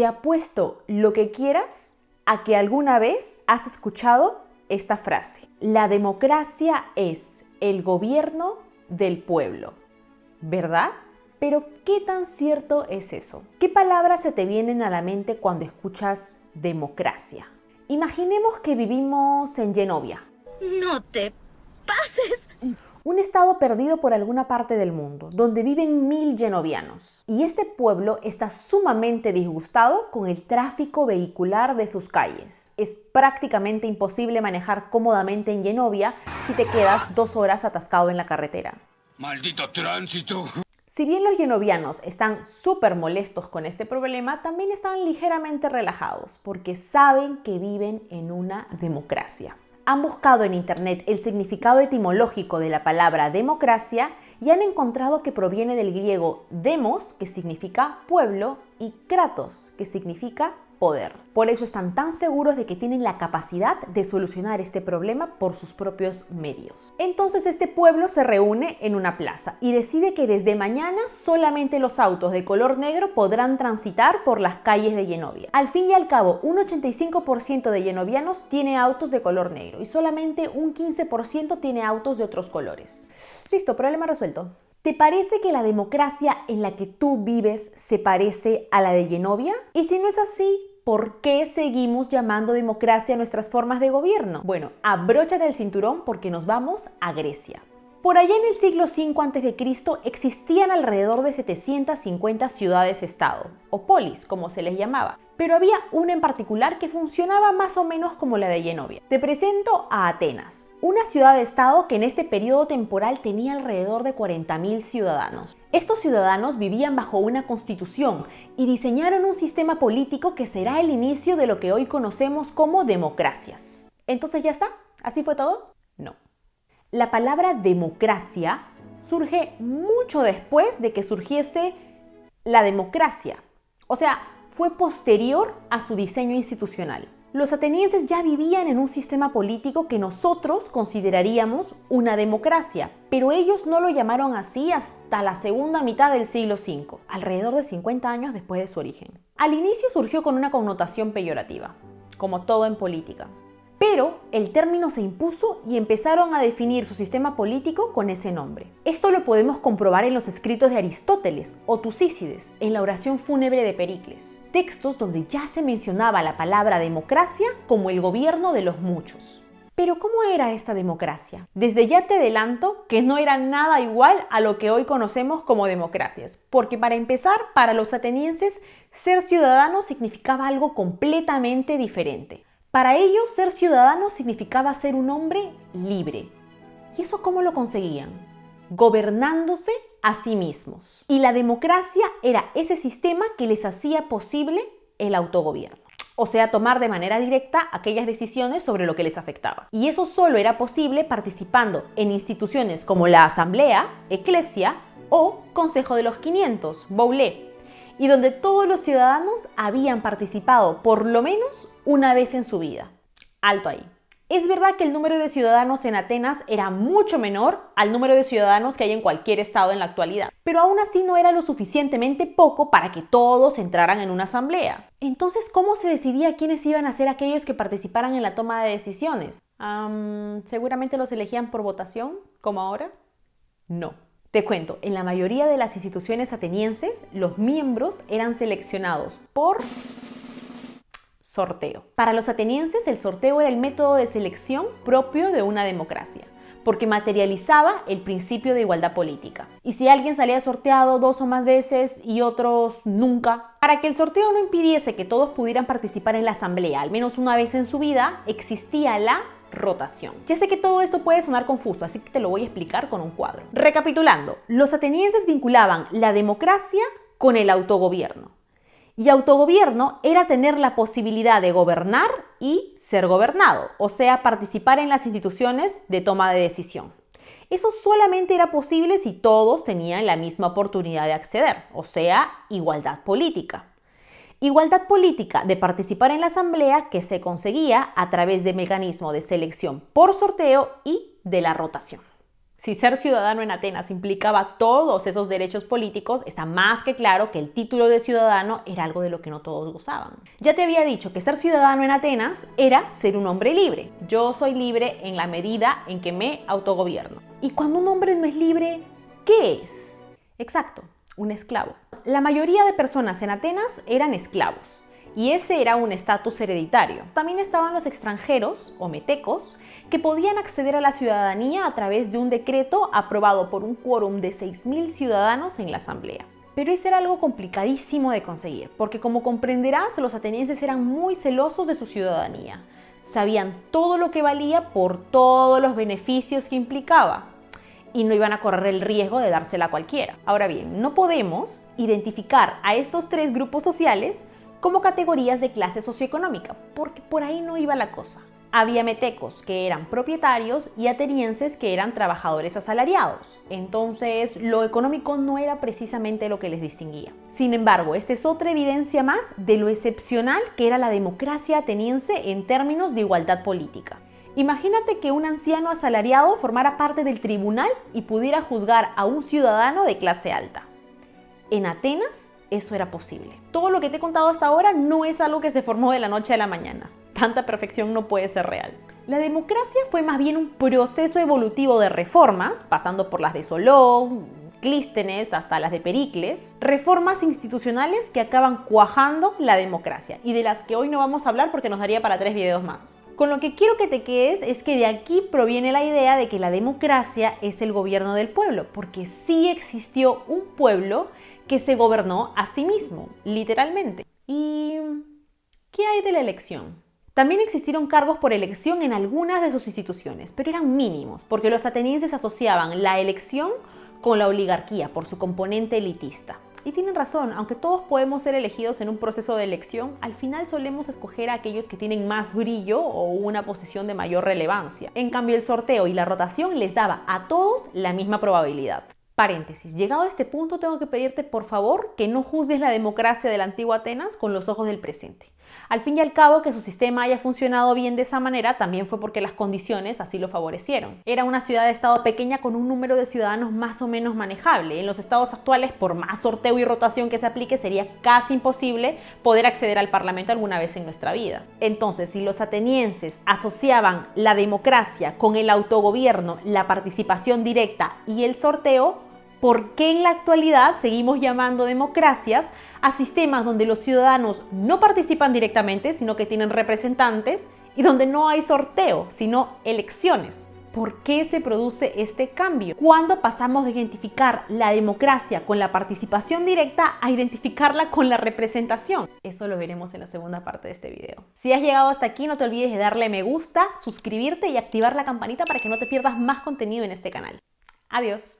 Te apuesto lo que quieras a que alguna vez has escuchado esta frase. La democracia es el gobierno del pueblo, ¿verdad? Pero ¿qué tan cierto es eso? ¿Qué palabras se te vienen a la mente cuando escuchas democracia? Imaginemos que vivimos en Genovia. No te pases. Un estado perdido por alguna parte del mundo, donde viven 1000 genovianos. Y este pueblo está sumamente disgustado con el tráfico vehicular de sus calles. Es prácticamente imposible manejar cómodamente en Genovia si te quedas 2 horas atascado en la carretera. ¡Maldito tránsito! Si bien los genovianos están súper molestos con este problema, también están ligeramente relajados porque saben que viven en una democracia. Han buscado en internet el significado etimológico de la palabra democracia y han encontrado que proviene del griego demos, que significa pueblo, y kratos, que significa poder. Por eso están tan seguros de que tienen la capacidad de solucionar este problema por sus propios medios. Entonces este pueblo se reúne en una plaza y decide que desde mañana solamente los autos de color negro podrán transitar por las calles de Genovia. Al fin y al cabo, un 85% de genovianos tiene autos de color negro y solamente un 15% tiene autos de otros colores. Listo, problema resuelto. ¿Te parece que la democracia en la que tú vives se parece a la de Genovia? Y si no es así, ¿por qué seguimos llamando democracia a nuestras formas de gobierno? Bueno, abróchate el cinturón porque nos vamos a Grecia. Por allá en el siglo V a.C. existían alrededor de 750 ciudades-estado, o polis, como se les llamaba, pero había una en particular que funcionaba más o menos como la de Genovia. Te presento a Atenas, una ciudad-estado que en este periodo temporal tenía alrededor de 40.000 ciudadanos. Estos ciudadanos vivían bajo una constitución y diseñaron un sistema político que será el inicio de lo que hoy conocemos como democracias. ¿Entonces ya está? ¿Así fue todo? No. La palabra democracia surge mucho después de que surgiese la democracia. O sea, fue posterior a su diseño institucional. Los atenienses ya vivían en un sistema político que nosotros consideraríamos una democracia, pero ellos no lo llamaron así hasta la segunda mitad del siglo V, alrededor de 50 años después de su origen. Al inicio surgió con una connotación peyorativa, como todo en política. Pero el término se impuso y empezaron a definir su sistema político con ese nombre. Esto lo podemos comprobar en los escritos de Aristóteles o Tucídides, en la oración fúnebre de Pericles, textos donde ya se mencionaba la palabra democracia como el gobierno de los muchos. Pero ¿cómo era esta democracia? Desde ya te adelanto que no era nada igual a lo que hoy conocemos como democracias, porque para empezar, para los atenienses, ser ciudadano significaba algo completamente diferente. Para ellos, ser ciudadano significaba ser un hombre libre. ¿Y eso cómo lo conseguían? Gobernándose a sí mismos. Y la democracia era ese sistema que les hacía posible el autogobierno. O sea, tomar de manera directa aquellas decisiones sobre lo que les afectaba. Y eso solo era posible participando en instituciones como la Asamblea, Eclesia o Consejo de los 500, Boulé, y donde todos los ciudadanos habían participado por lo menos una vez en su vida. Alto ahí. Es verdad que el número de ciudadanos en Atenas era mucho menor al número de ciudadanos que hay en cualquier estado en la actualidad, pero aún así no era lo suficientemente poco para que todos entraran en una asamblea. Entonces, ¿cómo se decidía quiénes iban a ser aquellos que participaran en la toma de decisiones? ¿Seguramente los elegían por votación, como ahora? No. Te cuento, en la mayoría de las instituciones atenienses, los miembros eran seleccionados por sorteo. Para los atenienses, el sorteo era el método de selección propio de una democracia, porque materializaba el principio de igualdad política. Y si alguien salía sorteado 2 o más veces y otros nunca, para que el sorteo no impidiese que todos pudieran participar en la asamblea al menos una vez en su vida, existía la rotación. Ya sé que todo esto puede sonar confuso, así que te lo voy a explicar con un cuadro. Recapitulando, los atenienses vinculaban la democracia con el autogobierno. Y autogobierno era tener la posibilidad de gobernar y ser gobernado, o sea, participar en las instituciones de toma de decisión. Eso solamente era posible si todos tenían la misma oportunidad de acceder, o sea, igualdad política. Igualdad política de participar en la asamblea que se conseguía a través del mecanismo de selección por sorteo y de la rotación. Si ser ciudadano en Atenas implicaba todos esos derechos políticos, está más que claro que el título de ciudadano era algo de lo que no todos gozaban. Ya te había dicho que ser ciudadano en Atenas era ser un hombre libre. Yo soy libre en la medida en que me autogobierno. ¿Y cuando un hombre no es libre, qué es? Exacto, un esclavo. La mayoría de personas en Atenas eran esclavos. Y ese era un estatus hereditario. También estaban los extranjeros, o metecos, que podían acceder a la ciudadanía a través de un decreto aprobado por un quórum de 6.000 ciudadanos en la asamblea. Pero ese era algo complicadísimo de conseguir, porque como comprenderás, los atenienses eran muy celosos de su ciudadanía. Sabían todo lo que valía por todos los beneficios que implicaba. Y no iban a correr el riesgo de dársela a cualquiera. Ahora bien, no podemos identificar a estos tres grupos sociales como categorías de clase socioeconómica, porque por ahí no iba la cosa. Había metecos que eran propietarios y atenienses que eran trabajadores asalariados. Entonces, lo económico no era precisamente lo que les distinguía. Sin embargo, esta es otra evidencia más de lo excepcional que era la democracia ateniense en términos de igualdad política. Imagínate que un anciano asalariado formara parte del tribunal y pudiera juzgar a un ciudadano de clase alta. En Atenas, eso era posible. Todo lo que te he contado hasta ahora no es algo que se formó de la noche a la mañana. Tanta perfección no puede ser real. La democracia fue más bien un proceso evolutivo de reformas, pasando por las de Solón, Clístenes, hasta las de Pericles, reformas institucionales que acaban cuajando la democracia y de las que hoy no vamos a hablar porque nos daría para 3 videos más. Con lo que quiero que te quedes es que de aquí proviene la idea de que la democracia es el gobierno del pueblo, porque sí existió un pueblo que se gobernó a sí mismo, literalmente. ¿Y qué hay de la elección? También existieron cargos por elección en algunas de sus instituciones, pero eran mínimos, porque los atenienses asociaban la elección con la oligarquía por su componente elitista. Y tienen razón, aunque todos podemos ser elegidos en un proceso de elección, al final solemos escoger a aquellos que tienen más brillo o una posición de mayor relevancia. En cambio, el sorteo y la rotación les daba a todos la misma probabilidad. Paréntesis, llegado a este punto tengo que pedirte por favor que no juzgues la democracia de la antigua Atenas con los ojos del presente. Al fin y al cabo, que su sistema haya funcionado bien de esa manera también fue porque las condiciones así lo favorecieron. Era una ciudad-estado pequeña con un número de ciudadanos más o menos manejable. En los estados actuales, por más sorteo y rotación que se aplique, sería casi imposible poder acceder al parlamento alguna vez en nuestra vida. Entonces, si los atenienses asociaban la democracia con el autogobierno, la participación directa y el sorteo, ¿por qué en la actualidad seguimos llamando democracias a sistemas donde los ciudadanos no participan directamente, sino que tienen representantes, y donde no hay sorteo, sino elecciones? ¿Por qué se produce este cambio? ¿Cuándo pasamos de identificar la democracia con la participación directa a identificarla con la representación? Eso lo veremos en la segunda parte de este video. Si has llegado hasta aquí, no te olvides de darle me gusta, suscribirte y activar la campanita para que no te pierdas más contenido en este canal. Adiós.